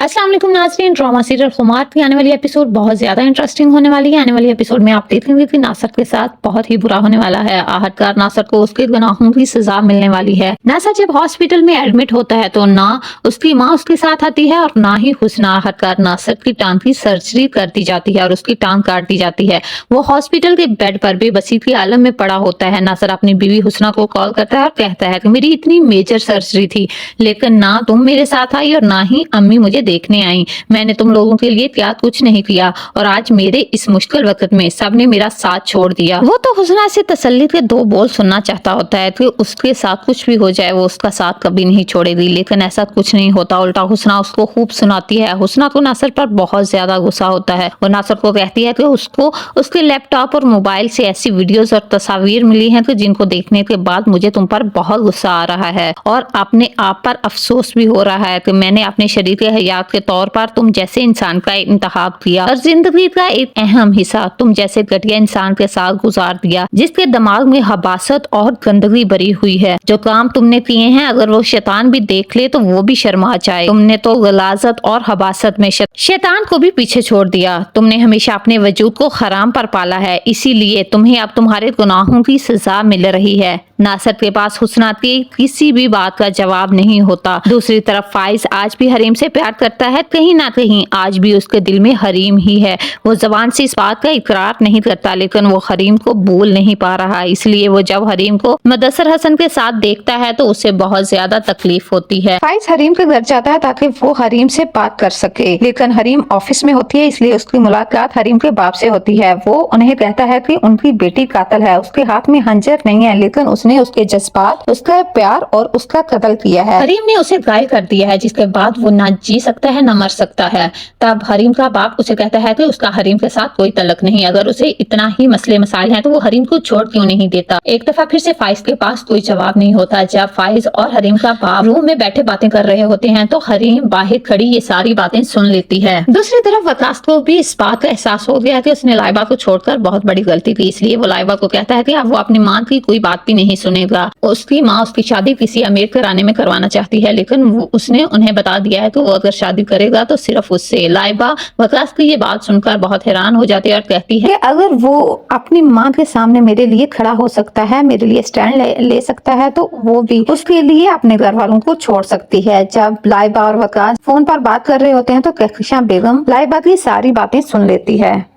अस्सलाम वालेकुम नाज़रीन, ड्रामा सीरियल खुमार की आने वाली एपिसोड बहुत ज्यादा इंटरेस्टिंग होने वाली है। आने वाली एपिसोड में आप देखेंगे कि नासर के साथ बहुत ही बुरा होने वाला है। आहतकार नासर को उसके गुनाहों की सजा मिलने वाली है। नासर जब हॉस्पिटल में एडमिट होता है तो ना उसकी माँ उसके साथ आती है और ना ही हुस्ना। आहतकार नासर की टांग की सर्जरी कर दी जाती है और उसकी टांग काट दी जाती है। वो हॉस्पिटल के बेड पर बेबसी की आलम में पड़ा होता है। नासर अपनी बीवी हुस्ना को कॉल करता है और कहता है कि मेरी इतनी मेजर सर्जरी थी, लेकिन ना तुम मेरे साथ आई और ना ही अम्मी मुझे देखने आई। मैंने तुम लोगों के लिए क्या कुछ नहीं किया और आज मेरे इस मुश्किल वक्त में सबने मेरा साथ छोड़ दिया। वो तो हुस्ना से तसल्ली के दो बोल सुनना चाहता होता है कि उसके साथ कुछ भी हो जाए वो उसका साथ कभी नहीं छोड़ेगी, लेकिन ऐसा कुछ नहीं होता। उल्टा हुस्ना उसको खूब सुनाती है। हुस्ना को नासर पर बहुत ज्यादा गुस्सा होता है। वो नासर को कहती है कि उसको उसके लैपटॉप और मोबाइल से ऐसी वीडियोस और तस्वीर मिली हैं कि जिनको देखने के बाद मुझे तुम पर बहुत गुस्सा आ रहा है और अपने आप पर अफसोस भी हो रहा है कि मैंने अपने शरीक हयात के तौर पर तुम जैसे इंसान का इंतखाब किया और जिंदगी का एक अहम हिस्सा तुम जैसे घटिया इंसान के साथ गुजार दिया, जिसके दिमाग में हबासत और गंदगी भरी हुई है। जो काम तुमने किए हैं अगर वो शैतान भी देख ले तो वो भी शर्मा जाए। तुमने तो गलाजत और हबासत में शैतान को भी पीछे छोड़ दिया। तुमने हमेशा अपने वजूद को हराम पर पाला है, इसीलिए तुम्हें अब तुम्हारे गुनाहों की सजा मिल रही है। नासर के पास हुस्ना की किसी भी बात का जवाब नहीं होता। दूसरी तरफ फाइज आज भी हरीम से प्यार करता है। कहीं ना कहीं आज भी उसके दिल में हरीम ही है। वो जबान से इस बात का इकरार नहीं करता, लेकिन वो हरीम को भूल नहीं पा रहा। इसलिए वो जब हरीम को मुदस्सर हसन के साथ देखता है तो उसे बहुत ज्यादा तकलीफ होती है। फाइज हरीम के घर जाता है ताकि वो हरीम से बात कर सके, लेकिन हरीम ऑफिस में होती है, इसलिए उसकी मुलाकात हरीम के बाप से होती है। वो उन्हें कहता है कि उनकी बेटी कातिल है। उसके हाथ में हंजर नहीं है, लेकिन उसने उसके जज्बात, उसका प्यार और उसका कत्ल किया है। हरीम ने उसे घायल कर दिया है, जिसके बाद वो ना जी सकता है ना मर सकता है। तब हरीम का बाप उसे कहता है कि उसका हरीम के साथ कोई तलक नहीं। अगर उसे इतना ही मसले मसाइल हैं तो वो हरीम को छोड़ क्यों नहीं देता। एक दफा फिर से फाइज के पास कोई जवाब नहीं होता। जब फाइज और हरीम का बाप रूम में बैठे बातें कर रहे होते हैं तो हरीम बाहर खड़ी ये सारी बातें सुन लेती है। दूसरी तरफ वकास को भी इस बात का एहसास हो गया कि उसने लाइबा को छोड़कर बहुत बड़ी गलती की, इसलिए वो लाइबा को कहता है कि अब वो अपनी माँ की कोई बात भी नहीं सुनेगा। उसकी माँ उसकी शादी किसी अमीर घराने में करवाना चाहती है, लेकिन उसने उन्हें बता दिया है कि वो अगर शादी करेगा तो सिर्फ उससे। लाइबा वकास की ये बात सुनकर बहुत हैरान हो जाती है और कहती है कि अगर वो अपनी माँ के सामने मेरे लिए खड़ा हो सकता है, मेरे लिए स्टैंड ले सकता है, तो वो भी उसके लिए अपने घर वालों को छोड़ सकती है। जब लाइबा और वकास फोन पर बात कर रहे होते हैं तो कहकशां बेगम लाइबा की सारी बातें सुन लेती है।